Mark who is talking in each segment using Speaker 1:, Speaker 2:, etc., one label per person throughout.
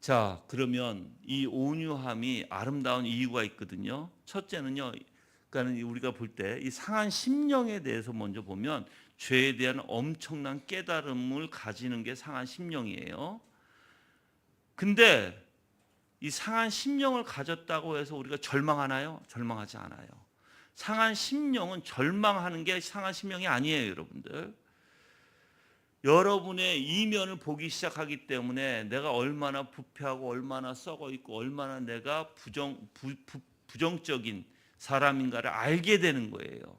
Speaker 1: 자, 그러면 이 온유함이 아름다운 이유가 있거든요. 첫째는요, 그러니까 우리가 볼 때 이 상한 심령에 대해서 먼저 보면 죄에 대한 엄청난 깨달음을 가지는 게 상한 심령이에요. 근데 이 상한 심령을 가졌다고 해서 우리가 절망하나요? 절망하지 않아요. 상한 심령은 절망하는 게 상한 심령이 아니에요, 여러분들. 여러분의 이면을 보기 시작하기 때문에 내가 얼마나 부패하고 얼마나 썩어 있고 얼마나 내가 부정적인 사람인가를 알게 되는 거예요.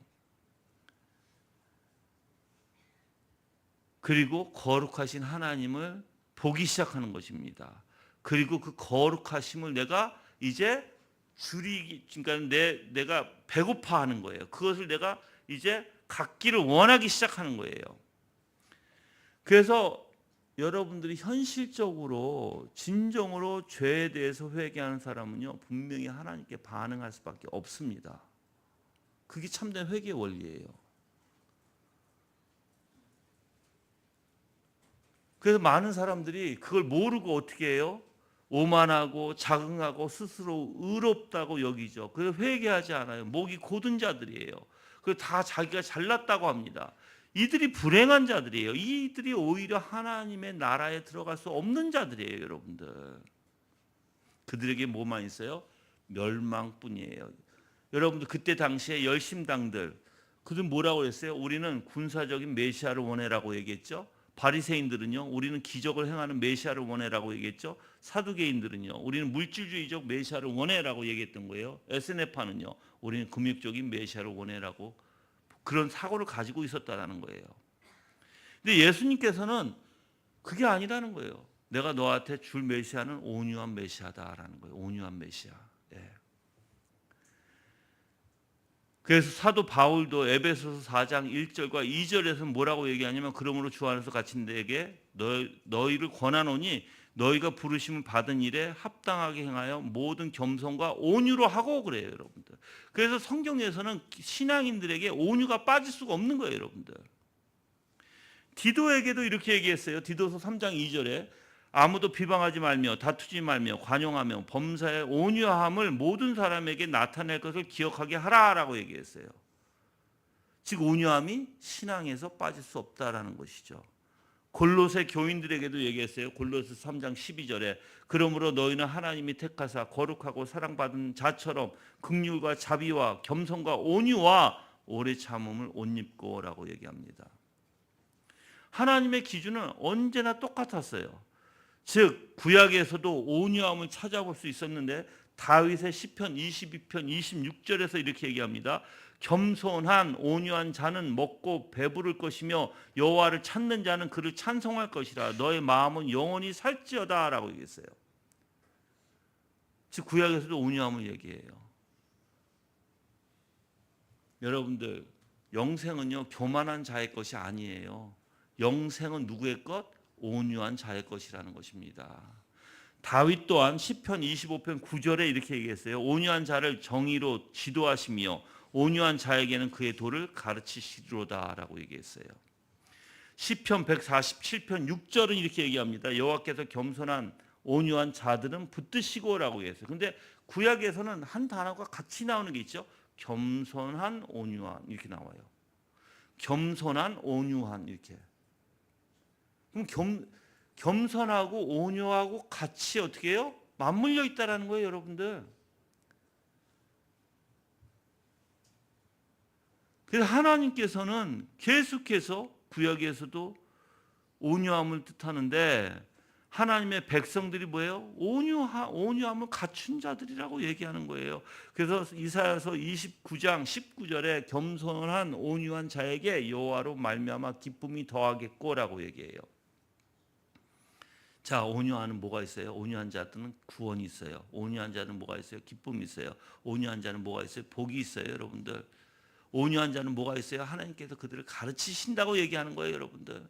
Speaker 1: 그리고 거룩하신 하나님을 보기 시작하는 것입니다. 그리고 그 거룩하심을 내가 이제 그러니까 내가 배고파하는 거예요. 그것을 내가 이제 갖기를 원하기 시작하는 거예요. 그래서 여러분들이 현실적으로 진정으로 죄에 대해서 회개하는 사람은요, 분명히 하나님께 반응할 수밖에 없습니다. 그게 참된 회개의 원리예요. 그래서 많은 사람들이 그걸 모르고 어떻게 해요? 오만하고 자긍하고 스스로 의롭다고 여기죠. 그래서 회개하지 않아요. 목이 고든 자들이에요. 그리고 다 자기가 잘났다고 합니다. 이들이 불행한 자들이에요. 이들이 오히려 하나님의 나라에 들어갈 수 없는 자들이에요, 여러분들. 그들에게 뭐만 있어요? 멸망뿐이에요. 여러분들 그때 당시에 열심당들, 그들 뭐라고 했어요? 우리는 군사적인 메시아를 원해라고 얘기했죠. 바리새인들은요, 우리는 기적을 행하는 메시아를 원해라고 얘기했죠. 사두개인들은요, 우리는 물질주의적 메시아를 원해라고 얘기했던 거예요. 에스네파는요, 우리는 금욕적인 메시아를 원해라고 그런 사고를 가지고 있었다라는 거예요. 근데 예수님께서는 그게 아니라는 거예요. 내가 너한테 줄 메시아는 온유한 메시아다라는 거예요. 온유한 메시아. 예. 그래서 사도 바울도 에베소서 4장 1절과 2절에서 뭐라고 얘기하냐면 그러므로 주 안에서 갇힌 자에게 너희를 권하노니 너희가 부르심을 받은 일에 합당하게 행하여 모든 겸손과 온유로 하고 그래요, 여러분들. 그래서 성경에서는 신앙인들에게 온유가 빠질 수가 없는 거예요, 여러분들. 디도에게도 이렇게 얘기했어요. 디도서 3장 2절에 아무도 비방하지 말며 다투지 말며 관용하며 범사의 온유함을 모든 사람에게 나타낼 것을 기억하게 하라라고 얘기했어요. 즉 온유함이 신앙에서 빠질 수 없다라는 것이죠. 골로새 교인들에게도 얘기했어요. 골로새 3장 12절에 그러므로 너희는 하나님이 택하사 거룩하고 사랑받은 자처럼 긍휼과 자비와 겸손과 온유와 오래 참음을 옷 입고라고 얘기합니다. 하나님의 기준은 언제나 똑같았어요. 즉 구약에서도 온유함을 찾아볼 수 있었는데 다윗의 시편 22편 26절에서 이렇게 얘기합니다. 겸손한 온유한 자는 먹고 배부를 것이며 여호와를 찾는 자는 그를 찬송할 것이라. 너의 마음은 영원히 살지어다 라고 얘기했어요. 즉 구약에서도 온유함을 얘기해요. 여러분들 영생은요 교만한 자의 것이 아니에요. 영생은 누구의 것? 온유한 자의 것이라는 것입니다. 다윗 또한 시편 25편 9절에 이렇게 얘기했어요. 온유한 자를 정의로 지도하시며 온유한 자에게는 그의 도를 가르치시리로다라고 얘기했어요. 시편 147편 6절은 이렇게 얘기합니다. 여호와께서 겸손한 온유한 자들은 붙드시고라고 얘기했어요. 그런데 구약에서는 한 단어가 같이 나오는 게 있죠. 겸손한 온유한 이렇게 나와요. 겸손한 온유한 이렇게. 그럼 겸손하고 온유하고 같이 어떻게 해요? 맞물려 있다라는 거예요, 여러분들. 그래서 하나님께서는 계속해서 구약에서도 온유함을 뜻하는데 하나님의 백성들이 뭐예요? 온유함을 갖춘 자들이라고 얘기하는 거예요. 그래서 이사야서 29장 19절에 겸손한 온유한 자에게 여호와로 말미암아 기쁨이 더하겠고라고 얘기해요. 자, 온유함은 뭐가 있어요? 온유한 자들은 구원이 있어요. 온유한 자는 뭐가 있어요? 기쁨이 있어요. 온유한 자는 뭐가 있어요? 복이 있어요, 여러분들. 온유한 자는 뭐가 있어요? 하나님께서 그들을 가르치신다고 얘기하는 거예요, 여러분들.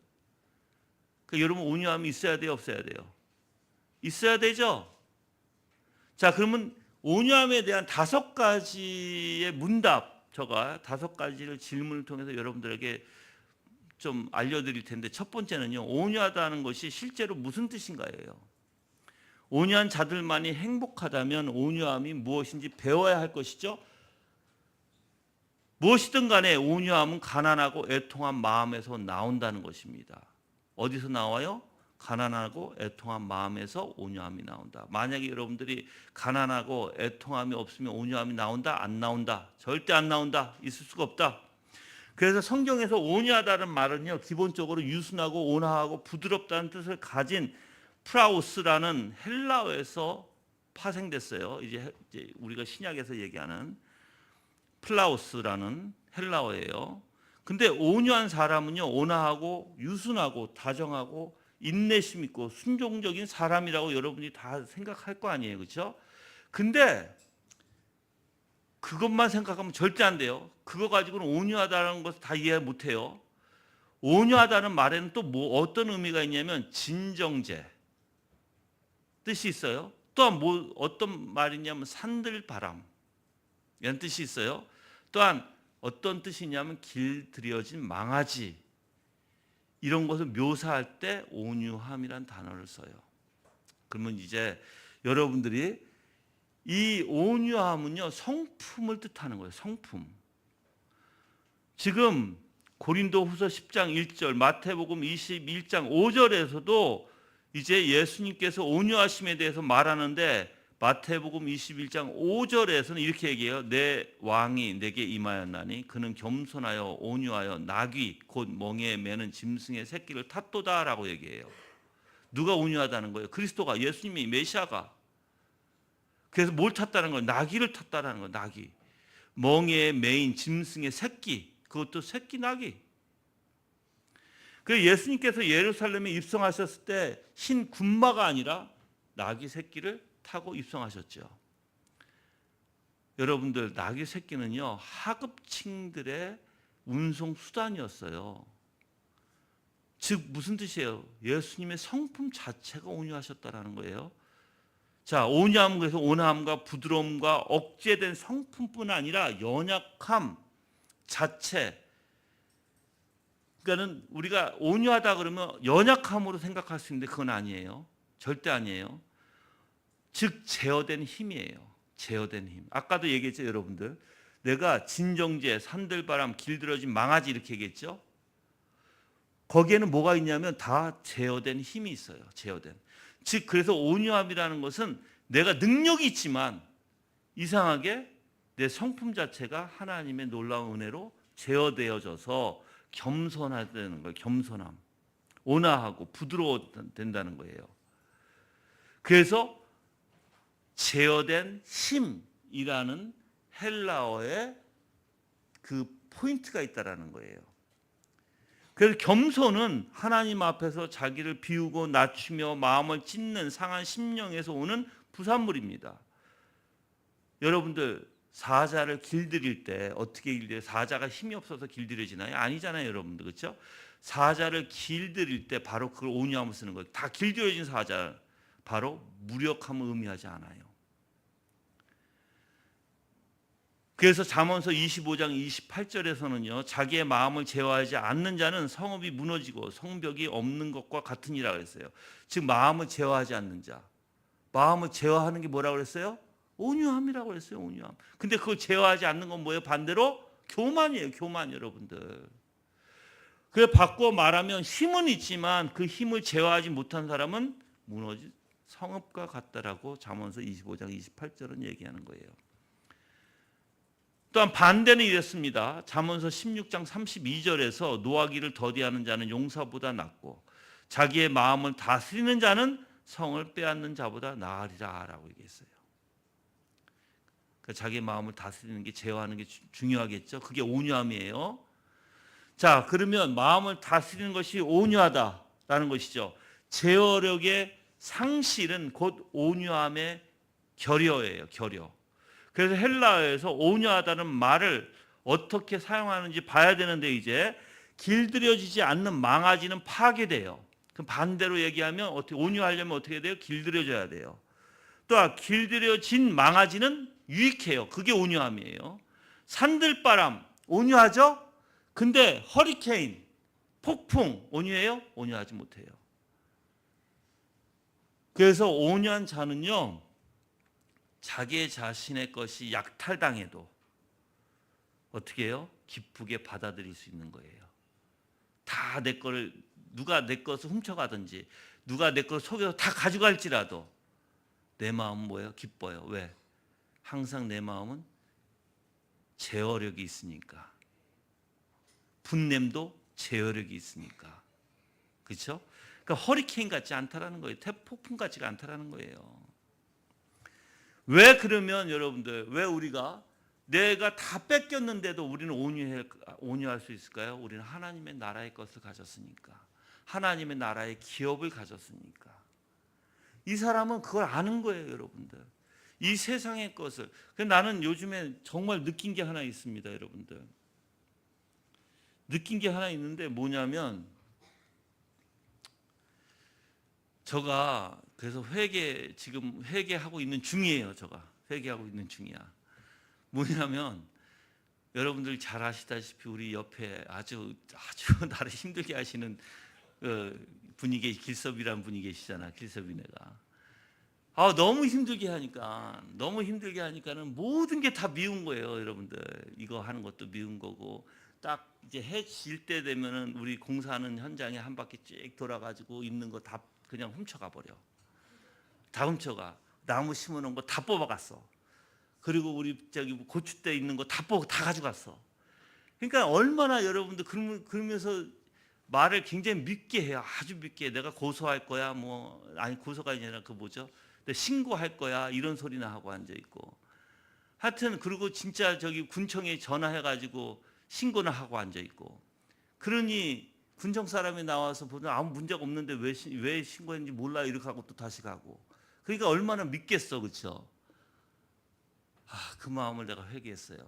Speaker 1: 그러니까 여러분 온유함이 있어야 돼요, 없어야 돼요? 있어야 되죠. 자, 그러면 온유함에 대한 5가지의 문답, 제가 5가지를 질문을 통해서 여러분들에게 좀 알려드릴 텐데 첫 번째는요. 온유하다는 것이 실제로 무슨 뜻인가예요. 온유한 자들만이 행복하다면 온유함이 무엇인지 배워야 할 것이죠. 무엇이든 간에 온유함은 가난하고 애통한 마음에서 나온다는 것입니다. 어디서 나와요? 가난하고 애통한 마음에서 온유함이 나온다. 만약에 여러분들이 가난하고 애통함이 없으면 온유함이 나온다? 안 나온다? 절대 안 나온다. 있을 수가 없다. 그래서 성경에서 온유하다는 말은요, 기본적으로 유순하고 온화하고 부드럽다는 뜻을 가진 프라우스라는 헬라어에서 파생됐어요. 이제 우리가 신약에서 얘기하는 플라우스라는 헬라어예요. 근데 온유한 사람은요, 온화하고 유순하고 다정하고 인내심 있고 순종적인 사람이라고 여러분이 다 생각할 거 아니에요, 그렇죠? 근데 그것만 생각하면 절대 안 돼요. 그거 가지고는 온유하다는 것을 다 이해 못해요. 온유하다는 말에는 또 뭐 어떤 의미가 있냐면 진정제 뜻이 있어요. 또한 뭐 어떤 말이냐면 산들바람 이런 뜻이 있어요. 또한 어떤 뜻이냐면 길들여진 망아지 이런 것을 묘사할 때 온유함이란 단어를 써요. 그러면 이제 여러분들이 이 온유함은요, 성품을 뜻하는 거예요. 성품. 지금 고린도후서 10장 1절, 마태복음 21장 5절에서도 이제 예수님께서 온유하심에 대해서 말하는데 마태복음 21장 5절에서는 이렇게 얘기해요. 내 왕이 내게 임하였나니 그는 겸손하여 온유하여 나귀 곧 멍에에 매는 짐승의 새끼를 탔도다라고 얘기해요. 누가 온유하다는 거예요? 그리스도가, 예수님이, 메시아가. 그래서 뭘 탔다는 거예요? 나귀를 탔다는 거예요. 나귀. 멍에에 매인 짐승의 새끼, 그것도 새끼 나귀. 그래서 예수님께서 예루살렘에 입성하셨을 때 흰 군마가 아니라 나귀 새끼를 타고 입성하셨죠. 여러분들, 나귀 새끼는요, 하급층들의 운송 수단이었어요. 즉 무슨 뜻이에요? 예수님의 성품 자체가 온유하셨다라는 거예요. 자, 온유함은 그래서 온화함과 부드러움과 억제된 성품뿐 아니라 연약함 자체. 그러니까는 우리가 온유하다 그러면 연약함으로 생각할 수 있는데 그건 아니에요. 절대 아니에요. 즉 제어된 힘이에요. 제어된 힘. 아까도 얘기했죠, 여러분들. 내가 진정제, 산들바람, 길들여진 망아지 이렇게 얘기했죠. 거기에는 뭐가 있냐면 다 제어된 힘이 있어요. 제어된. 즉 그래서 온유함이라는 것은 내가 능력이 있지만 이상하게 내 성품 자체가 하나님의 놀라운 은혜로 제어되어져서 겸손하다는 거예요. 겸손함. 온화하고 부드러워 된다는 거예요. 그래서 제어된 힘이라는 헬라어의 그 포인트가 있다라는 거예요. 그래서 겸손은 하나님 앞에서 자기를 비우고 낮추며 마음을 찢는 상한 심령에서 오는 부산물입니다. 여러분들 사자를 길들일 때 어떻게 길들여요? 사자가 힘이 없어서 길들여지나요? 아니잖아요, 여러분들. 그렇죠? 사자를 길들일 때 바로 그걸 온유함을 쓰는 거예요. 다 길들여진 사자 바로 무력함을 의미하지 않아요. 그래서 잠언서 25장 28절에서는요. 자기의 마음을 제어하지 않는 자는 성읍이 무너지고 성벽이 없는 것과 같으니라 그랬어요. 즉 마음을 제어하지 않는 자. 마음을 제어하는 게 뭐라고 그랬어요? 온유함이라고 그랬어요. 온유함. 근데 그걸 제어하지 않는 건 뭐예요? 반대로 교만이에요. 교만 여러분들. 그래서 바꿔 말하면 힘은 있지만 그 힘을 제어하지 못한 사람은 무너진 성읍과 같다라고 잠언서 25장 28절은 얘기하는 거예요. 또한 반대는 이랬습니다. 잠언서 16장 32절에서 노하기를 더디하는 자는 용사보다 낫고 자기의 마음을 다스리는 자는 성을 빼앗는 자보다 나으리라라고 얘기했어요. 그러니까 자기의 마음을 다스리는 게 제어하는 게 중요하겠죠. 그게 온유함이에요. 자, 그러면 마음을 다스리는 것이 온유하다라는 것이죠. 제어력의 상실은 곧 온유함의 결여예요. 결여. 그래서 헬라어에서 온유하다는 말을 어떻게 사용하는지 봐야 되는데 이제 길들여지지 않는 망아지는 파괴돼요. 그럼 반대로 얘기하면 어떻게 온유하려면 어떻게 돼요? 길들여져야 돼요. 또 길들여진 망아지는 유익해요. 그게 온유함이에요. 산들바람 온유하죠? 근데 허리케인, 폭풍 온유해요? 온유하지 못해요. 그래서 온유한 자는요, 자기 자신의 것이 약탈당해도 어떻게 해요? 기쁘게 받아들일 수 있는 거예요. 다 내 거를, 누가 내 것을 훔쳐가든지 누가 내 것을 속여서 다 가져갈지라도 내 마음은 뭐예요? 기뻐요. 왜? 항상 내 마음은 제어력이 있으니까. 분냄도 제어력이 있으니까. 그렇죠? 그러니까 허리케인 같지 않다라는 거예요. 태폭풍 같지가 않다라는 거예요. 왜 그러면 여러분들, 왜 우리가 내가 다 뺏겼는데도 우리는 온유할 수 있을까요? 우리는 하나님의 나라의 것을 가졌으니까. 하나님의 나라의 기업을 가졌으니까. 이 사람은 그걸 아는 거예요, 여러분들. 이 세상의 것을. 나는 요즘에 정말 느낀 게 하나 있습니다, 여러분들. 느낀 게 하나 있는데 뭐냐면, 제가 그래서 지금 회개하고 있는 중이에요. 제가 회개하고 있는 중이야. 뭐냐면, 여러분들 잘 아시다시피 우리 옆에 아주 나를 힘들게 하시는 분이 길섭이라는 분이 계시잖아. 길섭이네가. 너무 힘들게 하니까는 모든 게 다 미운 거예요, 여러분들. 이거 하는 것도 미운 거고, 딱 이제 해 질 때 되면은 우리 공사하는 현장에 한 바퀴 쭉 돌아가지고 있는 거 다 그냥 훔쳐가 버려. 다 훔쳐가. 나무 심어놓은 거 다 뽑아갔어. 그리고 우리 저기 고추대 있는 거 다 가져갔어. 그러니까 얼마나 여러분들 그러면서 말을 굉장히 밉게 해요. 아주 밉게 해. 내가 고소할 거야. 아니 고소가 아니라 그 뭐죠? 신고할 거야. 이런 소리나 하고 앉아 있고. 하여튼 그리고 진짜 저기 군청에 전화해가지고 신고나 하고 앉아 있고. 그러니 군청 사람이 나와서 보면 아무 문제가 없는데 왜 신고했는지 몰라 이렇게 하고 또 다시 가고. 그러니까 얼마나 밉겠어, 그렇죠? 그 마음을 내가 회개했어요.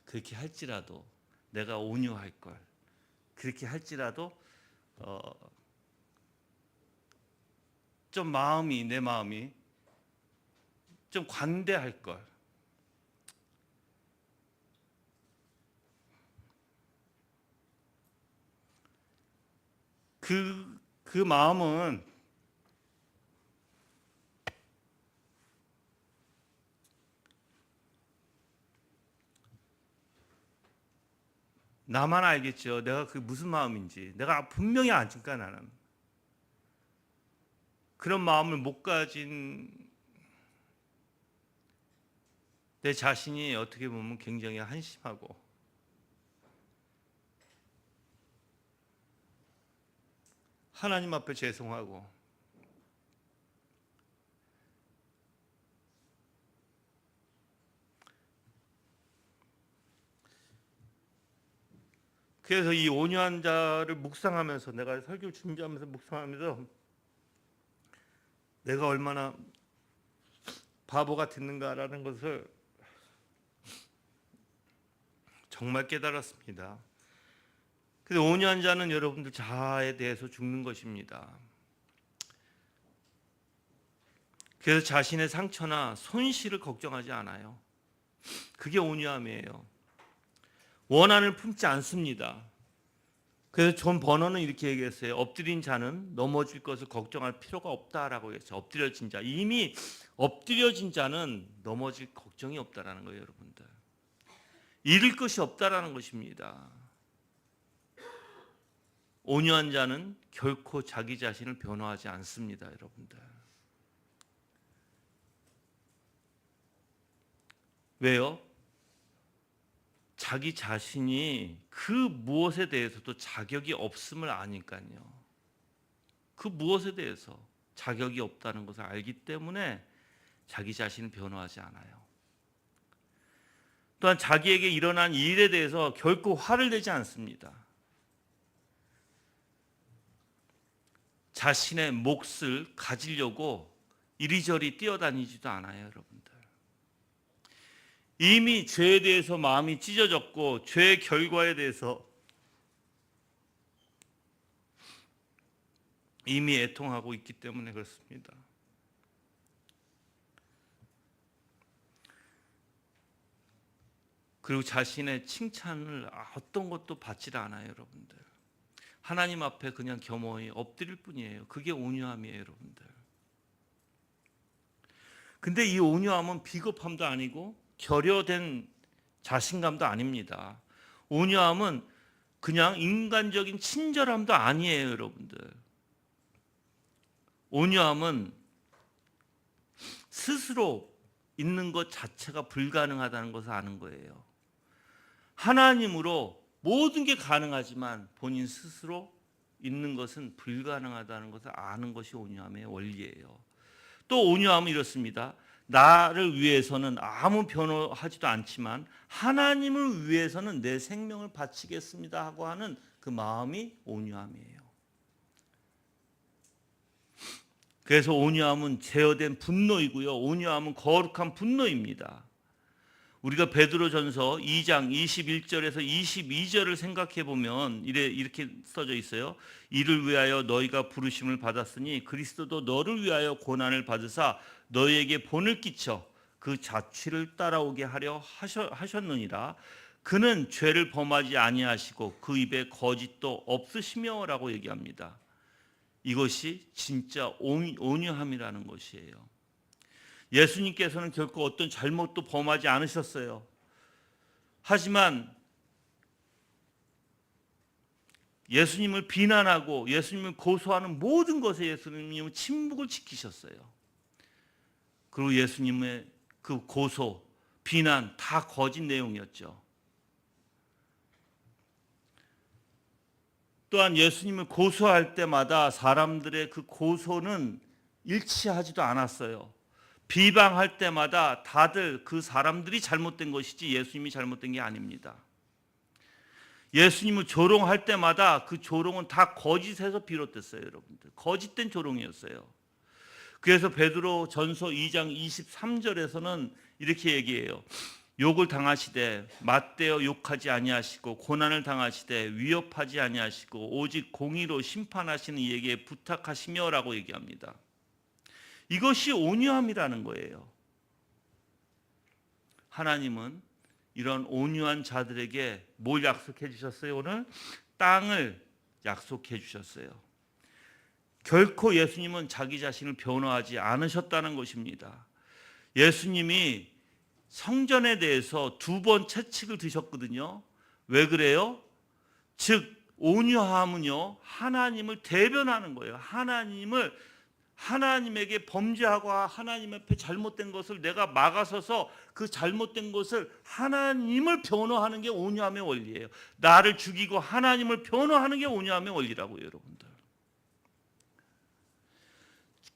Speaker 1: 그렇게 할지라도 내가 온유할 걸. 그렇게 할지라도 좀 내 마음이 좀 관대할 걸. 그 마음은 나만 알겠죠. 내가 그게 무슨 마음인지. 내가 분명히 아니까 나는. 그런 마음을 못 가진 내 자신이 어떻게 보면 굉장히 한심하고 하나님 앞에 죄송하고 그래서 이 온유한 자를 묵상하면서 내가 설교를 준비하면서 묵상하면서 내가 얼마나 바보 같았는가라는 것을 정말 깨달았습니다. 근데 온유한 자는 여러분들 자아에 대해서 죽는 것입니다. 그래서 자신의 상처나 손실을 걱정하지 않아요. 그게 온유함이에요. 원한을 품지 않습니다. 그래서 존 버너는 이렇게 얘기했어요. 엎드린 자는 넘어질 것을 걱정할 필요가 없다라고 했어요. 엎드려진 자. 이미 엎드려진 자는 넘어질 걱정이 없다라는 거예요, 여러분들. 잃을 것이 없다라는 것입니다. 온유한 자는 결코 자기 자신을 변호하지 않습니다, 여러분들. 왜요? 자기 자신이 그 무엇에 대해서도 자격이 없음을 아니까요. 그 무엇에 대해서 자격이 없다는 것을 알기 때문에 자기 자신을 변호하지 않아요. 또한 자기에게 일어난 일에 대해서 결코 화를 내지 않습니다. 자신의 몫을 가지려고 이리저리 뛰어다니지도 않아요, 여러분들. 이미 죄에 대해서 마음이 찢어졌고 죄의 결과에 대해서 이미 애통하고 있기 때문에 그렇습니다. 그리고 자신의 칭찬을 어떤 것도 받지 않아요, 여러분들. 하나님 앞에 그냥 겸허히 엎드릴 뿐이에요. 그게 온유함이에요, 여러분들. 근데 이 온유함은 비겁함도 아니고 결여된 자신감도 아닙니다. 온유함은 그냥 인간적인 친절함도 아니에요, 여러분들. 온유함은 스스로 있는 것 자체가 불가능하다는 것을 아는 거예요. 하나님으로 모든 게 가능하지만 본인 스스로 있는 것은 불가능하다는 것을 아는 것이 온유함의 원리예요. 또 온유함은 이렇습니다. 나를 위해서는 아무 변호하지도 않지만 하나님을 위해서는 내 생명을 바치겠습니다 하고 하는 그 마음이 온유함이에요. 그래서 온유함은 제어된 분노이고요. 온유함은 거룩한 분노입니다. 우리가 베드로전서 2장 21절에서 22절을 생각해 보면 이렇게 써져 있어요. 이를 위하여 너희가 부르심을 받았으니 그리스도도 너를 위하여 고난을 받으사 너희에게 본을 끼쳐 그 자취를 따라오게 하려 하셨느니라. 그는 죄를 범하지 아니하시고 그 입에 거짓도 없으시며라고 얘기합니다. 이것이 진짜 온유함이라는 것이에요. 예수님께서는 결코 어떤 잘못도 범하지 않으셨어요. 하지만 예수님을 비난하고 예수님을 고소하는 모든 것에 예수님은 침묵을 지키셨어요. 그리고 예수님의 그 고소, 비난 다 거짓 내용이었죠. 또한 예수님을 고소할 때마다 사람들의 그 고소는 일치하지도 않았어요. 비방할 때마다 다들 그 사람들이 잘못된 것이지 예수님이 잘못된 게 아닙니다. 예수님을 조롱할 때마다 그 조롱은 다 거짓에서 비롯됐어요, 여러분들. 거짓된 조롱이었어요. 그래서 베드로 전서 2장 23절에서는 이렇게 얘기해요. 욕을 당하시되 맞대어 욕하지 아니하시고 고난을 당하시되 위협하지 아니하시고 오직 공의로 심판하시는 이에게 부탁하시며라고 얘기합니다. 이것이 온유함이라는 거예요. 하나님은 이런 온유한 자들에게 뭘 약속해 주셨어요? 오늘 땅을 약속해 주셨어요. 결코 예수님은 자기 자신을 변호하지 않으셨다는 것입니다. 예수님이 성전에 대해서 2번 채찍을 드셨거든요. 왜 그래요? 즉 온유함은요, 하나님을 대변하는 거예요. 하나님에게 범죄하고 하나님 앞에 잘못된 것을 내가 막아서서 그 잘못된 것을 하나님을 변호하는 게 온유함의 원리예요. 나를 죽이고 하나님을 변호하는 게 온유함의 원리라고요, 여러분들.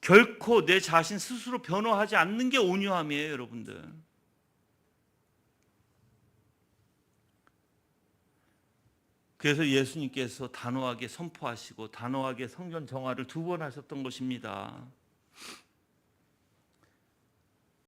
Speaker 1: 결코 내 자신 스스로 변호하지 않는 게 온유함이에요, 여러분들. 그래서 예수님께서 단호하게 선포하시고 단호하게 성전 정화를 2번 하셨던 것입니다.